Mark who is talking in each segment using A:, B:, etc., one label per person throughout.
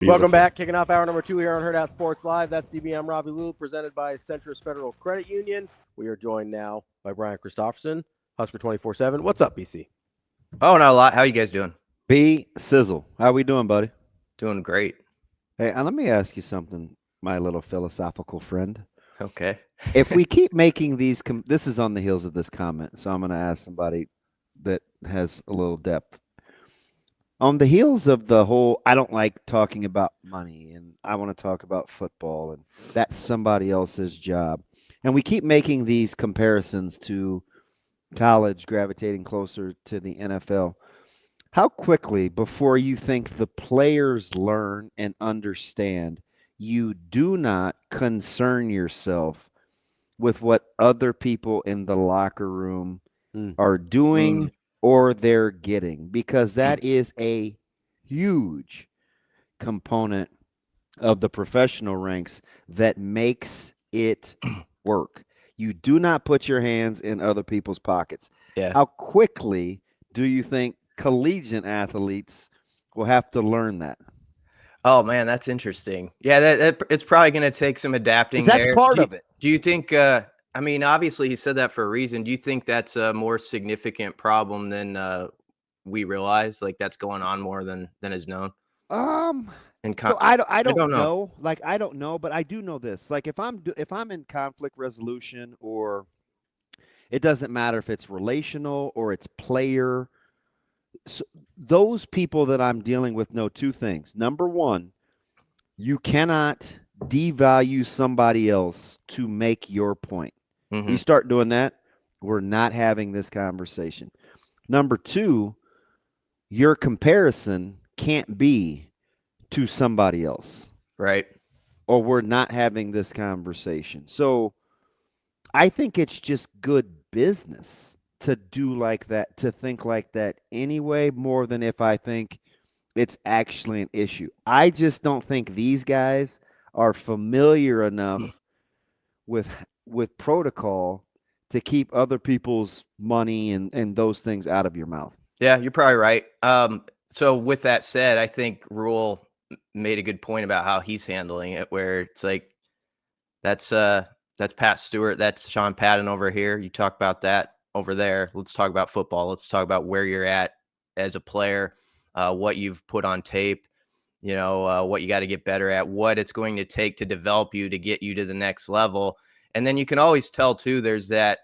A: Beautiful.
B: Welcome back. Kicking off hour number 2 here on Hurrdat Sports Live. That's DBM Ravi Lulla, presented by Centris Federal Credit Union. We are joined now by Brian Christopherson, Husker247. What's up, BC?
C: Oh, not a lot. How you guys doing?
A: B Sizzle. How we doing, buddy?
C: Doing great.
A: Hey, let me ask you something, my little philosophical friend.
C: Okay.
A: If we keep making these, this is on the heels of this comment, so I'm going to ask somebody that has a little depth. On the heels of the whole, I don't like talking about money and I want to talk about football and that's somebody else's job. And we keep making these comparisons to college gravitating closer to the NFL. How quickly before you think the players learn and understand you do not concern yourself with what other people in the locker room are doing or they're getting, because that is a huge component of the professional ranks that makes it work. You do not put your hands in other people's pockets.
C: Yeah.
A: How quickly do you think collegiate athletes will have to learn that?
C: Oh man, that's interesting. Yeah, that it's probably going to take some adapting.
A: That's
C: there.
A: part of it.
C: Do you think? I mean, obviously he said that for a reason. Do you think that's a more significant problem than we realize? Like that's going on more than is known.
A: So I don't
C: know.
A: know. Like I don't know, but I do know this. Like if I'm in conflict resolution, or it doesn't matter if it's relational or it's player. So those people that I'm dealing with know two things. Number one, you cannot devalue somebody else to make your point. You start doing that, we're not having this conversation. Number two, your comparison can't be to somebody else.
C: Right.
A: Or we're not having this conversation. So I think it's just good business to do like that, to think like that anyway, more than if I think it's actually an issue. I just don't think these guys are familiar enough with protocol to keep other people's money and those things out of your mouth.
C: Yeah, you're probably right. So with that said, I think Rhule made a good point about how he's handling it, where it's like that's Pat Stewart, that's Sean Patton over here. You talk about that over there. Let's talk about football. Let's talk about where you're at as a player, what you've put on tape, what you got to get better at, what it's going to take to develop you to get you to the next level. And then you can always tell too, there's that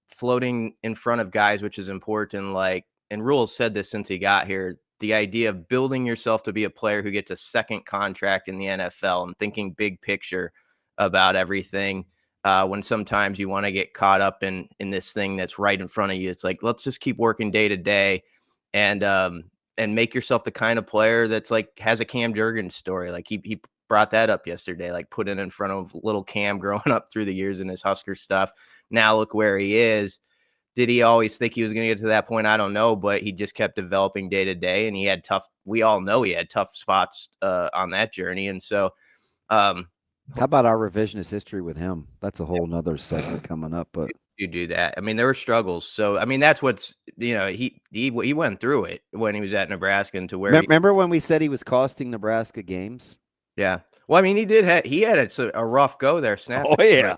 C: floating in front of guys, which is important. Like, and Rhule said this since he got here, the idea of building yourself to be a player who gets a second contract in the NFL and thinking big picture about everything. When sometimes you want to get caught up in this thing that's right in front of you. It's like, let's just keep working day to day and make yourself the kind of player that's like has a Cam Jurgens story. Like he brought that up yesterday, like put it in front of little Cam growing up through the years in his Husker stuff. Now look where he is. Did he always think he was going to get to that point? I don't know, but he just kept developing day to day, and he had we all know he had tough spots on that journey. And so,
A: how about our revisionist history with him? That's a whole nother segment coming up, but
C: you do that. I mean, there were struggles. So, I mean, that's what's, he went through it when he was at Nebraska and to where
A: remember when we said he was costing Nebraska games?
C: Yeah. Well, I mean, he had a rough go there. Snap.
A: Oh yeah.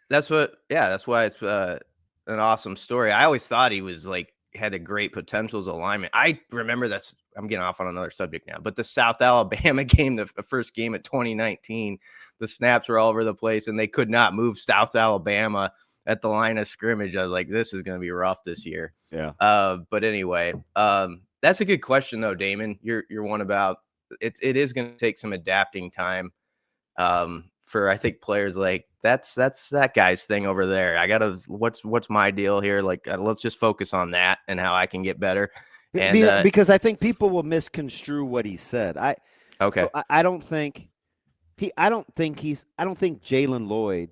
C: That's why it's an awesome story. I always thought he was like had a great potential as a lineman. I remember that's, I'm getting off on another subject now, but the South Alabama game, the first game of 2019, the snaps were all over the place and they could not move South Alabama at the line of scrimmage. I was like, this is going to be rough this year.
A: Yeah.
C: But anyway, that's a good question though, Damon. You're one about it is going to take some adapting time. For I think players like that's that guy's thing over there. I gotta what's my deal here? Like let's just focus on that and how I can get better. And
A: because I think people will misconstrue what he said. I don't think Jalen Lloyd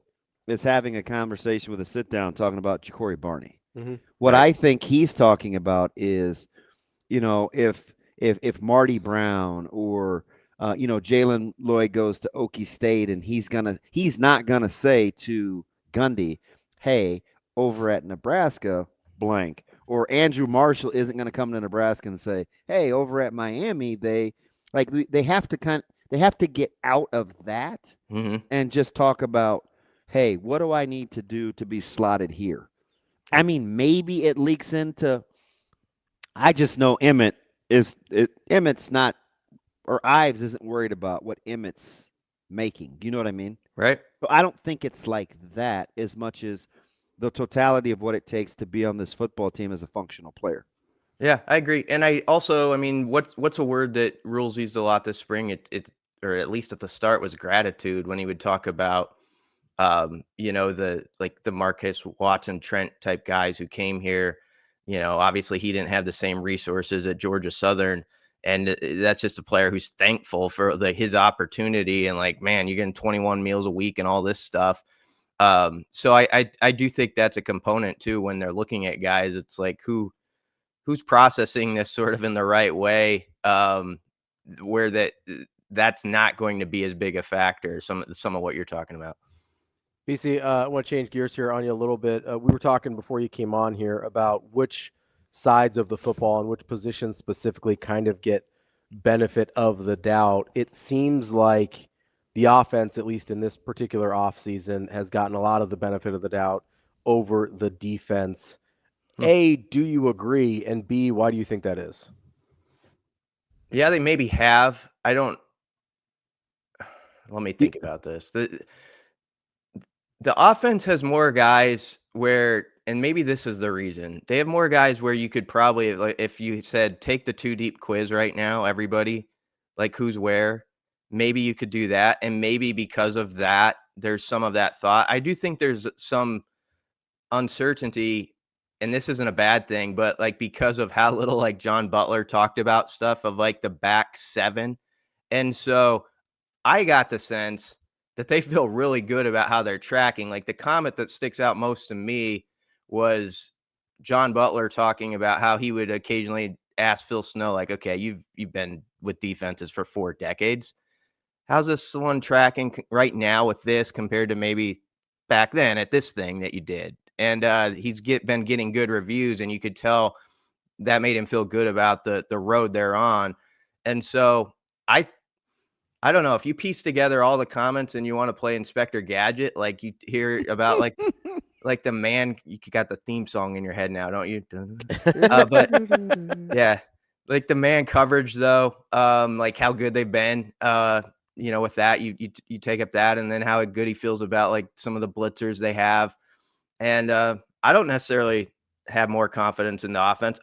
A: is having a conversation with a sit down talking about Ja'Cory Barney.
B: Mm-hmm.
A: What I think he's talking about is, if Marty Brown or Jalen Lloyd goes to Okie State and he's not gonna say to Gundy, hey, over at Nebraska, blank, or Andrew Marshall isn't gonna come to Nebraska and say, hey, over at Miami, they Like they have to get out of that and just talk about, hey, what do I need to do to be slotted here? I mean, maybe it leaks into. I just know Emmett's not, or Ives isn't worried about what Emmett's making. You know what I mean?
C: Right.
A: So I don't think it's like that as much as the totality of what it takes to be on this football team as a functional player.
C: Yeah, I agree. And I mean, what's a word that Rules used a lot this spring? It or at least at the start was gratitude when he would talk about, the Marcus Watson, Trent type guys who came here. Obviously he didn't have the same resources at Georgia Southern. And that's just a player who's thankful for his opportunity. And like, man, you're getting 21 meals a week and all this stuff. So I do think that's a component too, when they're looking at guys. It's like, who's processing this sort of in the right way, where that's not going to be as big a factor. Some of what you're talking about.
B: BC, I want to change gears here on you a little bit. We were talking before you came on here about which sides of the football and which positions specifically kind of get benefit of the doubt. It seems like the offense, at least in this particular offseason, has gotten a lot of the benefit of the doubt over the defense. A, do you agree? And B, why do you think that is?
C: Yeah, they maybe have. Let me think about this. The offense has more guys where, and maybe this is the reason, they have more guys where you could probably, like, if you said, take the 2-deep quiz right now, everybody, like who's where, maybe you could do that. And maybe because of that, there's some of that thought. I do think there's some uncertainty, and this isn't a bad thing, but like because of how little like John Butler talked about stuff of like the back seven. And so I got the sense that they feel really good about how they're tracking. Like the comment that sticks out most to me was John Butler talking about how he would occasionally ask Phil Snow, like, okay, you've been with defenses for 4 decades. How's this one tracking right now with this compared to maybe back then at this thing that you did? And he's been getting good reviews, and you could tell that made him feel good about the road they're on. And so I don't know, if you piece together all the comments and you want to play Inspector Gadget, like you hear about like the man, you got the theme song in your head now, don't you? But yeah, like the man coverage though, like how good they've been, with that, you take up that, and then how good he feels about like some of the blitzers they have. And I don't necessarily have more confidence in the offense.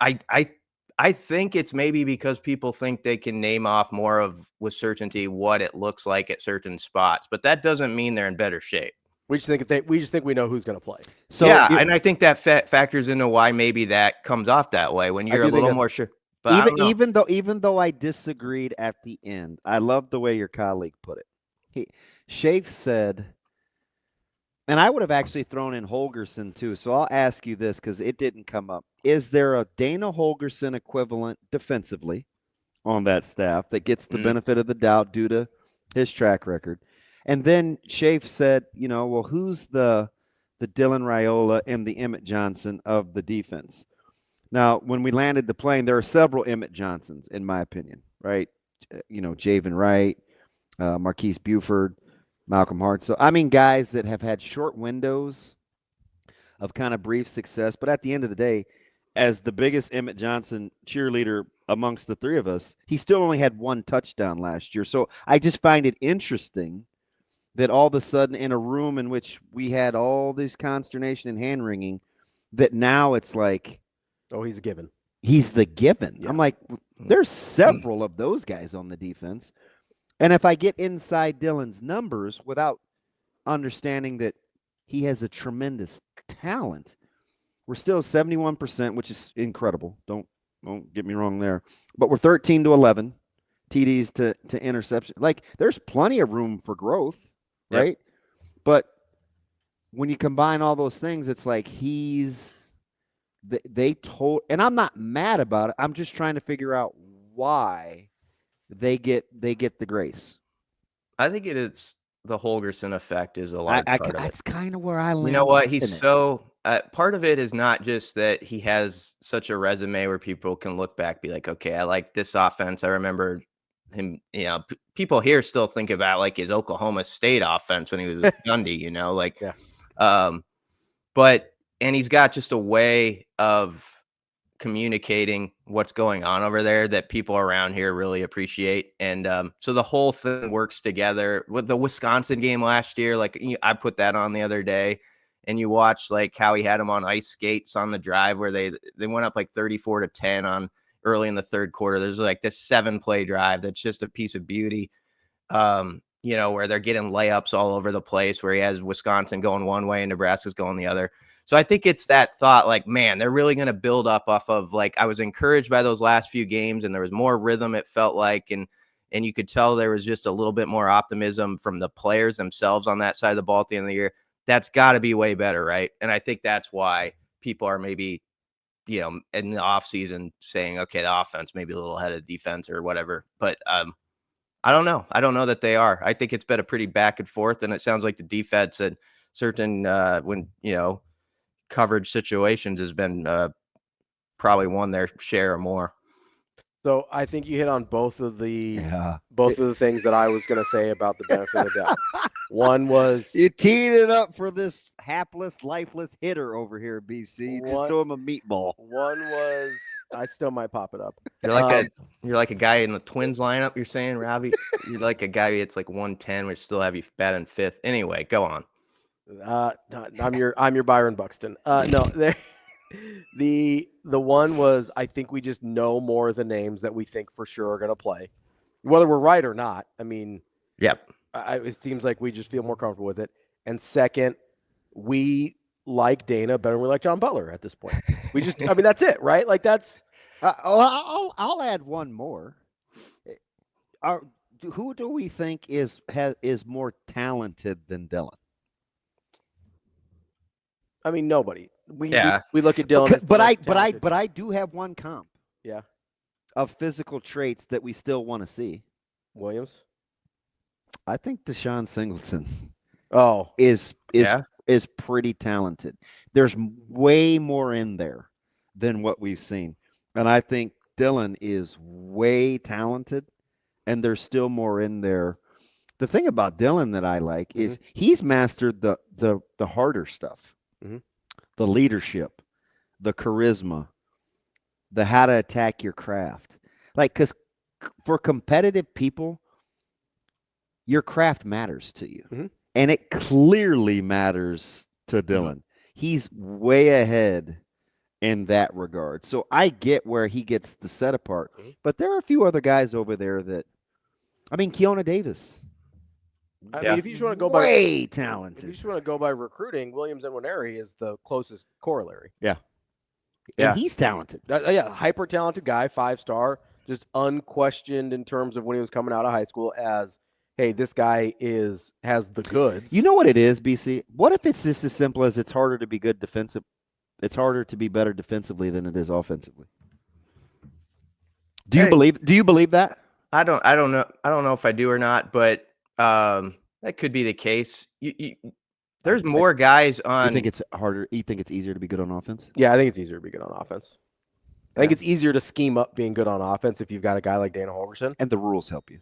C: I think it's maybe because people think they can name off more of with certainty what it looks like at certain spots, but that doesn't mean they're in better shape.
B: We just think we know who's going to play.
A: So
C: yeah, and I think that factors into why maybe that comes off that way when you're a little more sure. But
A: even though I disagreed at the end, I love the way your colleague put it. Shafe said, and I would have actually thrown in Holgerson too. So I'll ask you this because it didn't come up. Is there a Dana Holgerson equivalent defensively on that staff that gets the benefit of the doubt due to his track record? And then Shafe said, well, who's the Dylan Raiola and the Emmett Johnson of the defense? Now, when we landed the plane, there are several Emmett Johnsons, in my opinion, right? Javen Wright, Marquise Buford, Malcolm Hart. So, I mean, guys that have had short windows of kind of brief success. But at the end of the day, as the biggest Emmett Johnson cheerleader amongst the three of us, he still only had 1 touchdown last year. So I just find it interesting that all of a sudden in a room in which we had all this consternation and hand-wringing, that now it's like,
B: oh, he's a given.
A: He's the given.
B: Yeah.
A: I'm like, there's several of those guys on the defense. And if I get inside Dylan's numbers without understanding that he has a tremendous talent, we're still 71%, which is incredible. Don't get me wrong there. But we're 13 to 11 TDs to interception. Like, there's plenty of room for growth, right? Yep. But when you combine all those things, it's like and I'm not mad about it. I'm just trying to figure out why they get the grace.
C: I think it is the Holgerson effect is a large part of it.
A: That's kind of where I land.
C: You know what? He's so part of it is not just that he has such a resume where people can look back, be like, okay, I like this offense. I remember him, people here still think about like his Oklahoma State offense when he was with Gundy, like,
B: Yeah.
C: And he's got just a way of communicating what's going on over there that people around here really appreciate. And so the whole thing works together. With the Wisconsin game last year, like I put that on the other day, and you watch like how he had them on ice skates on the drive where they went up like 34-10 on early in the third quarter. There's like this 7-play drive that's just a piece of beauty. Where they're getting layups all over the place, where he has Wisconsin going one way and Nebraska's going the other. So I think it's that thought, like, man, they're really going to build up off of, like, I was encouraged by those last few games, and there was more rhythm, it felt like, and you could tell there was just a little bit more optimism from the players themselves on that side of the ball at the end of the year. That's got to be way better, right? And I think that's why people are maybe, in the offseason saying, okay, the offense maybe a little ahead of defense or whatever. But I don't know. I don't know that they are. I think it's been a pretty back and forth, and it sounds like the defense at certain coverage situations has been probably won their share or more.
B: So I think you hit on both of the things that I was going to say about the benefit of the doubt. One was
A: you teed it up for this hapless, lifeless hitter over here, BC. You just throw him a meatball.
B: One was I still might pop it up.
C: You're like a guy in the Twins lineup. You're saying, Ravi, you're like a guy that's like 110, which still have you batting fifth. Anyway, go on.
B: I'm your Byron Buxton. No, the one was I think we just know more of the names that we think for sure are going to play, whether we're right or not. I mean,
C: yep.
B: It seems like we just feel more comfortable with it. And second, we like Dana better than we like John Butler at this point. We just, I mean, that's it, right? Like that's.
A: I'll add one more. Who do we think is more talented than Dylan?
B: I mean, nobody. We look at Dylan,
A: but I do have one comp.
B: Yeah.
A: Of physical traits that we still want to see.
B: Williams.
A: I think DeShawn Singleton.
B: Oh,
A: is pretty talented. There's way more in there than what we've seen, and I think Dylan is way talented, and there's still more in there. The thing about Dylan that I like is he's mastered the harder stuff. The leadership, the charisma, the how to attack your craft. Like, because for competitive people, your craft matters to you. And it clearly matters to Dylan. He's way ahead in that regard. So I get where he gets the set apart. But there are a few other guys over there that, I mean, Keona Davis.
B: I mean, if you just want to go
A: way talented.
B: If you just want to go by recruiting, Williams and Nwaneri is the closest corollary.
A: Yeah. And he's talented.
B: Hyper talented guy, 5-star, just unquestioned in terms of when he was coming out of high school as, hey, this guy has the goods.
A: You know what it is, BC? What if it's just as simple as it's harder to be good defensive? It's harder to be better defensively than it is offensively. Do you believe that?
C: I don't know. I don't know if I do or not, but that could be the case. There's more guys on.
A: You think it's harder? You think it's easier to be good on offense?
B: Yeah, I think it's easier to be good on offense. I think it's easier to scheme up being good on offense if you've got a guy like Dana Holgorsen.
A: And the rules help you.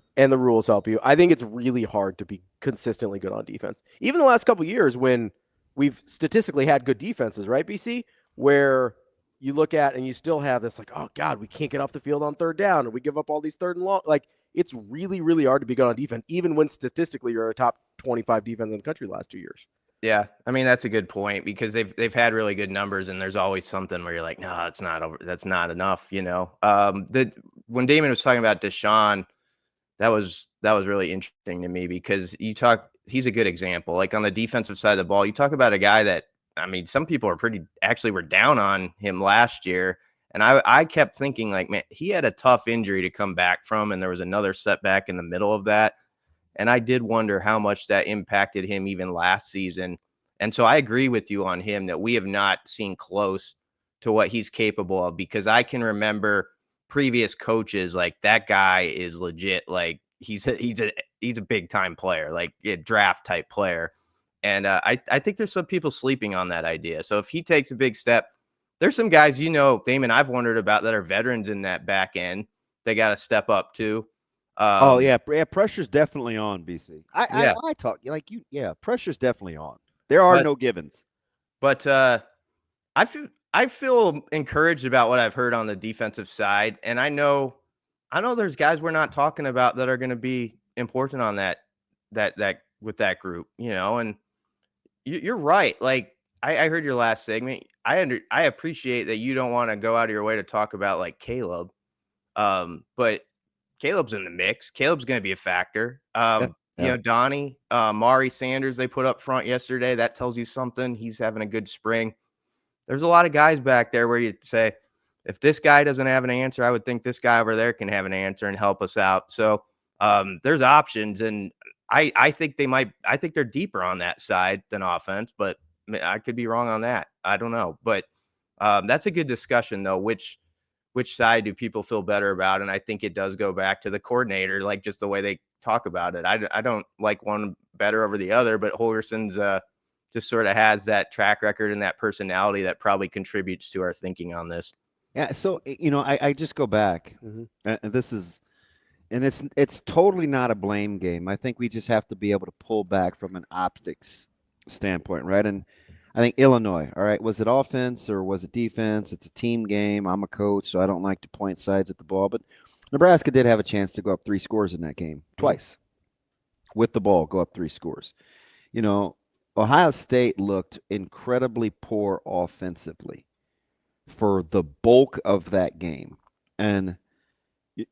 B: I think it's really hard to be consistently good on defense. Even the last couple of years when we've statistically had good defenses, right, BC? Where you look at and you still have this like, oh, God, we can't get off the field on third down, or we give up all these third and long. Like, it's really, really hard to be good on defense, even when statistically you're a top 25 defense in the country the last 2 years.
C: Yeah, I mean, that's a good point because they've had really good numbers, and there's always something where you're like, no, that's not enough, when Damon was talking about DeShawn, that was really interesting to me because he's a good example. Like on the defensive side of the ball, you talk about a guy that, I mean, some people were down on him last year. And I kept thinking like, man, he had a tough injury to come back from. And there was another setback in the middle of that. And I did wonder how much that impacted him even last season. And so I agree with you on him that we have not seen close to what he's capable of, because I can remember previous coaches like that guy is legit. Like he's a big time player, like a draft type player. And I think there's some people sleeping on that idea. So if he takes a big step, there's some guys, Damon, I've wondered about that are veterans in that back end. They got to step up too.
A: Oh yeah, pressure's definitely on, BC.
C: Yeah.
A: I talk like you. Yeah, pressure's definitely on. There are no givens.
C: But I feel encouraged about what I've heard on the defensive side, and I know there's guys we're not talking about that are going to be important on that with that group, and you're right. Like I heard your last segment. I appreciate that you don't want to go out of your way to talk about like Caleb, but Caleb's in the mix. Caleb's going to be a factor. Donnie, Mari Sanders, they put up front yesterday. That tells you something. He's having a good spring. There's a lot of guys back there where you say, if this guy doesn't have an answer, I would think this guy over there can have an answer and help us out. So there's options, and I think I think they're deeper on that side than offense, but I could be wrong on that. I don't know, but that's a good discussion though. Which side do people feel better about? And I think it does go back to the coordinator, like just the way they talk about it. I don't like one better over the other, but Holgerson's just sort of has that track record and that personality that probably contributes to our thinking on this.
A: Yeah. So, I just go back, and this is, and it's totally not a blame game. I think we just have to be able to pull back from an optics standpoint, right? And I think Illinois, all right, was it offense or was it defense? It's a team game. I'm a coach, so I don't like to point sides at the ball. But Nebraska did have a chance to go up 3 scores in that game twice with the ball, go up 3 scores. Ohio State looked incredibly poor offensively for the bulk of that game. And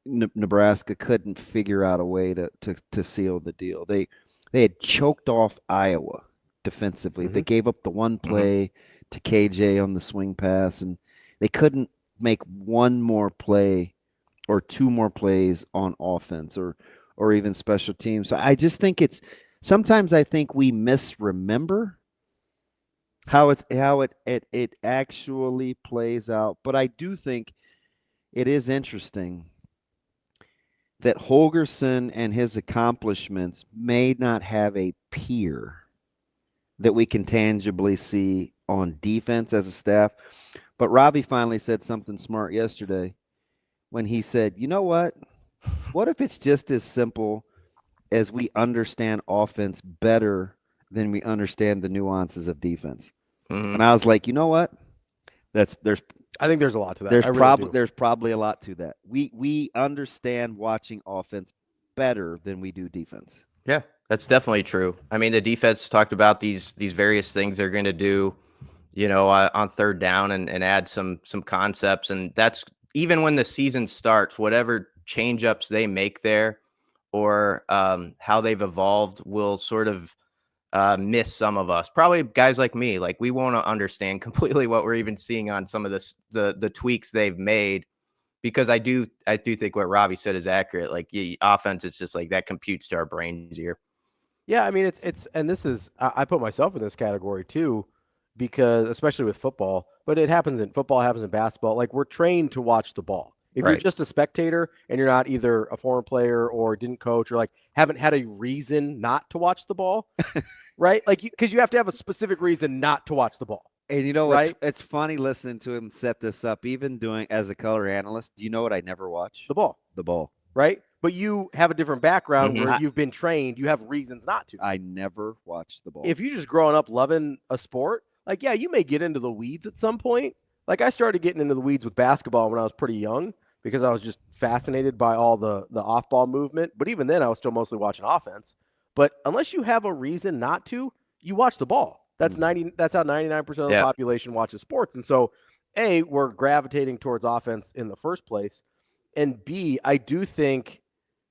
A: Nebraska couldn't figure out a way to seal the deal. They had choked off Iowa defensively. They gave up the one play to KJ on the swing pass, and they couldn't make one more play or 2 more plays on offense or even special teams. So I just think sometimes I think we misremember how it actually plays out. But I do think it is interesting that Holgerson and his accomplishments may not have a peer that we can tangibly see on defense as a staff. But Ravi finally said something smart yesterday when he said, you know what? What if it's just as simple as we understand offense better than we understand the nuances of defense? And I was like, you know what?
B: I think there's a lot to that.
A: There's probably a lot to that. We understand watching offense better than we do defense.
C: Yeah, that's definitely true. I mean, the defense talked about these various things they're going to do, on third down and add some concepts. And that's even when the season starts, whatever change ups they make there or how they've evolved will sort of miss some of us, probably guys like me. Like we won't understand completely what we're even seeing on some of the tweaks they've made, because I do think what Ravi said is accurate. Like offense, it's just like that computes to our brains here.
B: Yeah, I mean it's and this is I put myself in this category too, because especially with football, but it happens in football, it happens in basketball. Like we're trained to watch the ball. If you're just a spectator and you're not either a former player or didn't coach or like haven't had a reason not to watch the ball, right? Like because you have to have a specific reason not to watch the ball.
A: And
B: right?
A: It's funny listening to him set this up, even doing as a color analyst. Do you know what I never watch?
B: The ball.
A: The ball.
B: Right? But you have a different background where you've been trained. You have reasons not to.
A: I never watch the ball.
B: If you're just growing up loving a sport, like, yeah, you may get into the weeds at some point. Like I started getting into the weeds with basketball when I was pretty young because I was just fascinated by all the off-ball movement. But even then, I was still mostly watching offense. But unless you have a reason not to, you watch the ball. That's That's how 99% of the population watches sports. And so, A, we're gravitating towards offense in the first place. And B, I do think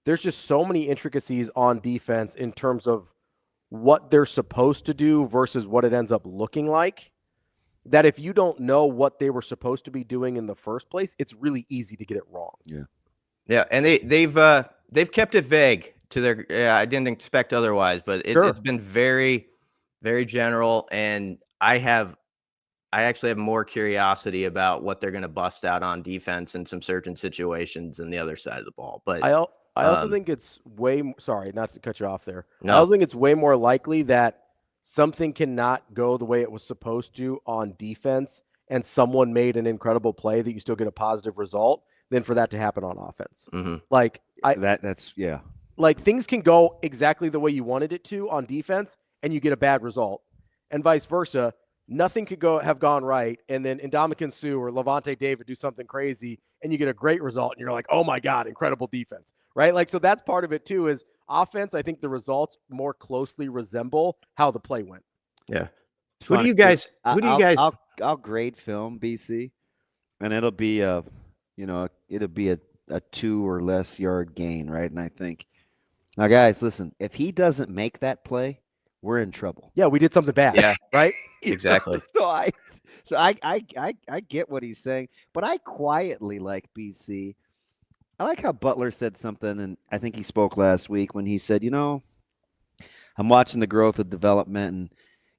B: there's just so many intricacies on defense in terms of what they're supposed to do versus what it ends up looking like, that if you don't know what they were supposed to be doing in the first place, it's really easy to get it wrong.
C: Yeah, and they've kept it vague to their. I didn't expect otherwise, but it's been very, very general. And I actually have more curiosity about what they're going to bust out on defense in some certain situations than the other side of the ball. But
B: I also think it's sorry, not to cut you off there.
C: No.
B: I also think it's way more likely that something cannot go the way it was supposed to on defense and someone made an incredible play that you still get a positive result than for that to happen on offense.
C: Mm-hmm.
B: Like
A: That's yeah.
B: Like things can go exactly the way you wanted it to on defense, and you get a bad result, and vice versa. Nothing could have gone right, and then Ndamukong Suh or Levante David do something crazy, and you get a great result, and you're like, oh my God, incredible defense, right? Like, so that's part of it too. Is offense? I think the results more closely resemble how the play went.
C: Yeah.
A: It's
C: Who do
A: funny.
C: you guys? Who do you guys?
A: I'll grade film BC, and it'll be it'll be a 2 or less yard gain, right? And I think now, guys, listen, if he doesn't make that play, we're in trouble.
B: Yeah, we did something bad.
C: Yeah,
B: right.
C: exactly.
A: So I get what he's saying, but I quietly like BC. I like how Butler said something, and I think he spoke last week when he said, I'm watching the growth of development,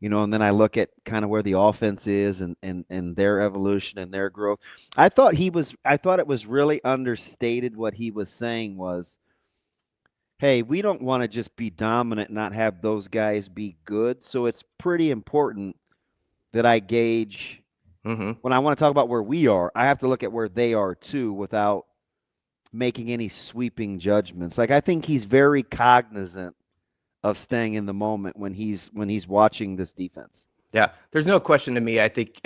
A: and then I look at kind of where the offense is and their evolution and their growth. I thought it was really understated. What he was saying was, hey, we don't want to just be dominant and not have those guys be good. So it's pretty important that I gauge when I want to talk about where we are, I have to look at where they are too without making any sweeping judgments. Like, I think he's very cognizant of staying in the moment when he's watching this defense.
C: Yeah, there's no question to me. I think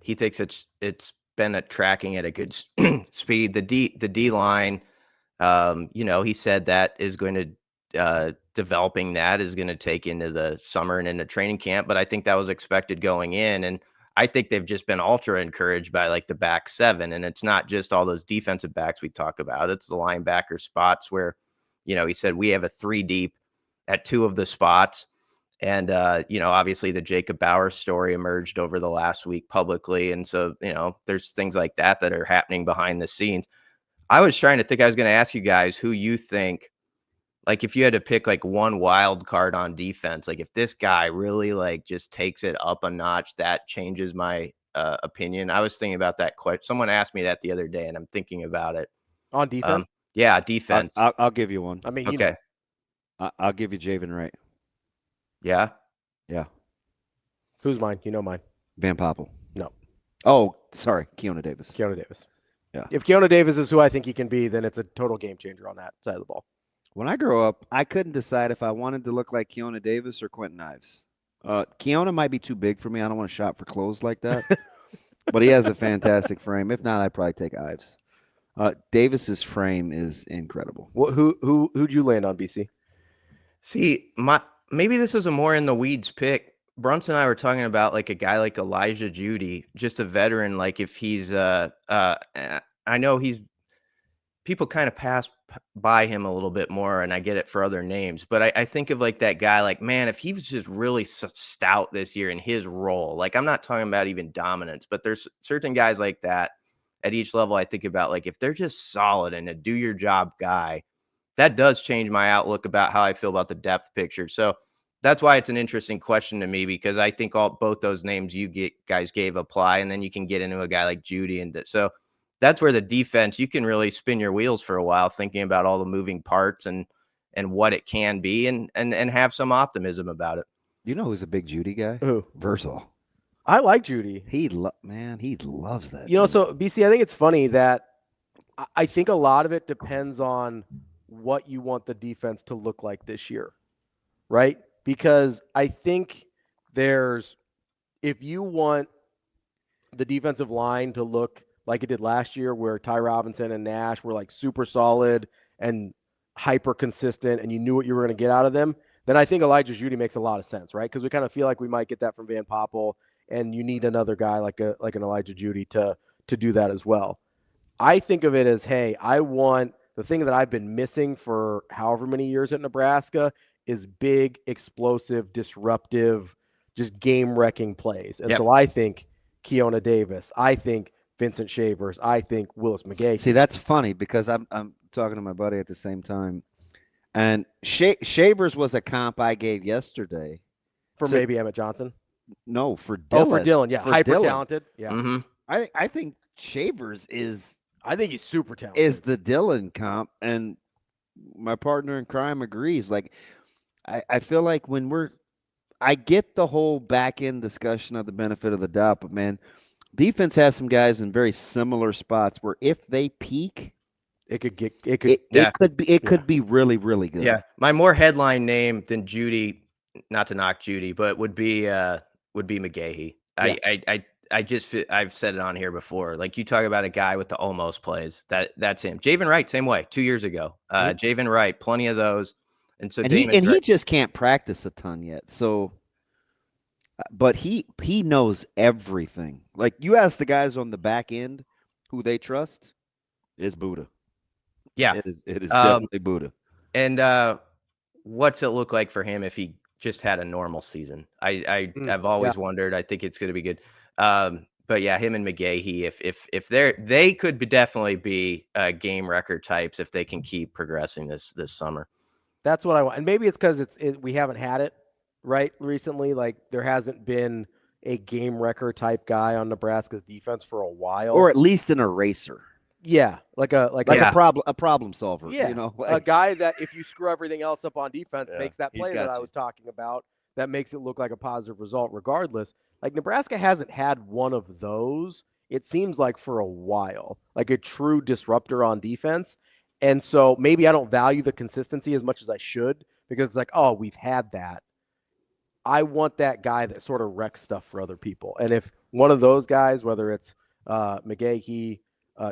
C: he thinks it's been tracking at a good speed. The D line, he said that is going to developing that is going to take into the summer and into training camp. But I think that was expected going in, and I think they've just been ultra encouraged by like the back seven, and it's not just all those defensive backs we talk about. It's the linebacker spots where, he said we have a 3 deep at 2 of the spots. And, obviously the Jacob Bauer story emerged over the last week publicly. And so, there's things like that are happening behind the scenes. I was trying to think, I was going to ask you guys who you think, like, if you had to pick like one wild card on defense, like if this guy really like just takes it up a notch, that changes my opinion. I was thinking about that question. Someone asked me that the other day and I'm thinking about it.
B: On defense?
C: Yeah, defense.
A: I'll give you one.
B: I mean,
C: okay.
A: I'll give you Javen Wright.
C: Yeah.
A: Yeah.
B: Who's mine? Mine.
A: Van Poppel.
B: No.
A: Oh, sorry. Keona Davis.
B: Keona Davis.
A: Yeah.
B: If Keona Davis is who I think he can be, then it's a total game changer on that side of the ball.
A: When I grew up, I couldn't decide if I wanted to look like Keona Davis or Quentin Ives. Keona might be too big for me. I don't want to shop for clothes like that. But he has a fantastic frame. If not, I'd probably take Ives. Davis's frame is incredible.
B: Who'd you land on, BC?
C: See, maybe this is a more in the weeds pick. Brunson and I were talking about like a guy like Elijah Judy, just a veteran. Like if he's, I know people kind of pass by him a little bit more, and I get it for other names, but I think of like that guy, like, man, if he was just really stout this year in his role, like I'm not talking about even dominance, but there's certain guys like that at each level. I think about like if they're just solid and a do your job guy, that does change my outlook about how I feel about the depth picture. So that's why it's an interesting question to me, because I think both those names guys gave apply, and then you can get into a guy like Judy. And so that's where the defense, you can really spin your wheels for a while thinking about all the moving parts and what it can be and have some optimism about it.
A: You know who's a big Judy guy?
B: Who?
A: Versal.
B: I like Judy.
A: He loves that.
B: So BC, I think it's funny that I think a lot of it depends on what you want the defense to look like this year, right? Because I think if you want the defensive line to look like it did last year, where Ty Robinson and Nash were like super solid and hyper consistent and you knew what you were going to get out of them, then I think Elijah Judy makes a lot of sense, right? Because we kind of feel like we might get that from Van Poppel, and you need another guy like an Elijah Judy to do that as well. I think of it as, hey, I want the thing that I've been missing for however many years at Nebraska is big, explosive, disruptive, just game-wrecking plays. And so I think Keona Davis, I think Vincent Shavers, I think Willis McGahee.
A: See, that's funny because I'm talking to my buddy at the same time, and Shavers was a comp I gave yesterday
B: for maybe Emmett Johnson.
A: No, for Dylan.
B: Oh, for Dylan, yeah, hyper
A: Dylan.
B: talented. Yeah,
C: mm-hmm.
A: I think Shavers is.
B: I think he's super talented.
A: Is the Dylan comp, and my partner in crime agrees. Like, I feel like I get the whole back end discussion of the benefit of the doubt, but man, defense has some guys in very similar spots where if they peak,
B: It could
A: It could be really, really good.
C: Yeah, my more headline name than Judy, not to knock Judy, but would be McGahee.
B: Yeah.
C: I've said it on here before. Like, you talk about a guy with the almost plays, that's him. Javen Wright, same way, 2 years ago. Javen Wright, plenty of those. And so
A: he just can't practice a ton yet. So, but he knows everything. Like, you ask the guys on the back end who they trust, is Buddha.
C: Yeah,
A: it is definitely Buddha.
C: And what's it look like for him if he just had a normal season? I've always wondered. I think it's going to be good. But yeah, him and McGahee, if they could definitely be game record types if they can keep progressing this summer.
B: That's what I want. And maybe it's because we haven't had it right recently. Like, there hasn't been a game record type guy on Nebraska's defense for a while,
A: or at least an eraser.
B: Yeah, like a
A: problem solver.
B: Yeah,
A: you know,
B: a guy that if you screw everything else up on defense makes that play that I was talking about. That makes it look like a positive result, regardless. Like, Nebraska hasn't had one of those. It seems like for a while, like a true disruptor on defense. And so maybe I don't value the consistency as much as I should, because it's like, oh, we've had that. I want that guy that sort of wrecks stuff for other people. And if one of those guys, whether it's McGahee,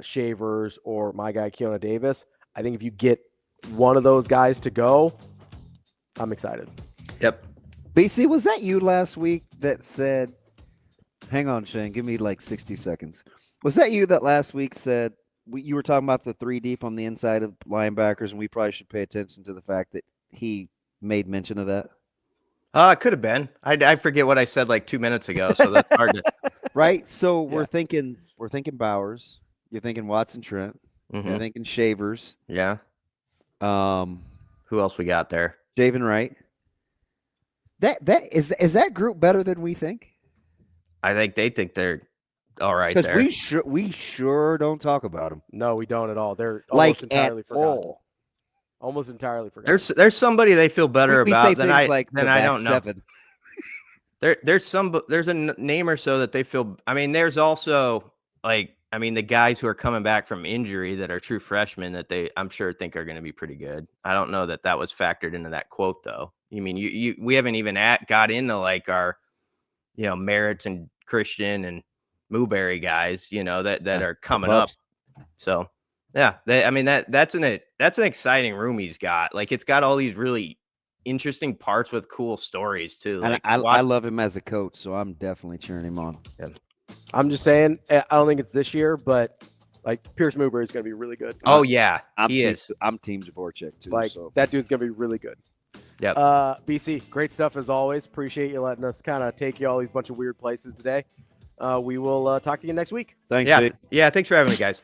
B: Shavers, or my guy Keona Davis, I think if you get one of those guys to go, I'm excited.
C: Yep.
A: BC, was that you last week that said, hang on, Shane, give me like 60 seconds. Was that you that last week said, you were talking about the 3 deep on the inside of linebackers, and we probably should pay attention to the fact that he made mention of that?
C: It could have been. I forget what I said like 2 minutes ago, so that's hard to.
A: Right. So we're thinking Bowers. You're thinking Watson Trent.
C: Mm-hmm.
A: You're thinking Shavers.
C: Yeah.
A: Who
C: else we got there?
A: Javen Wright. That is that group better than we think?
C: I think they think they're all right there.
A: Because we sure don't talk about them.
B: No, we don't at all. They're
A: like
B: almost entirely forgotten.
A: All.
B: Almost entirely forgotten.
C: There's somebody they feel better
A: we
C: about
A: say
C: than
A: things
C: I
A: like
C: than
A: the
C: I don't know.
A: 7.
C: There's a name or so that they feel. I mean, there's also the guys who are coming back from injury that are true freshmen that I'm sure think are going to be pretty good. I don't know that was factored into that quote though. You mean we haven't even got into like our, Merritt's and Christian and Mooberry guys, that are coming up. So yeah, that's an exciting room he's got. Like, it's got all these really interesting parts with cool stories too. Like,
A: I love him as a coach, so I'm definitely cheering him on.
C: Yeah.
B: I'm just saying, I don't think it's this year, but like Pierce Mooberry is going to be really good.
C: Oh yeah, he is.
A: I'm Team Dvorak too.
B: Like,
A: so
B: that dude's going to be really good.
C: Yep.
B: BC, great stuff as always. Appreciate you letting us kind of take you all these bunch of weird places today. We will talk to you next week.
A: Thanks.
C: Yeah. Yeah. Thanks for having me, guys.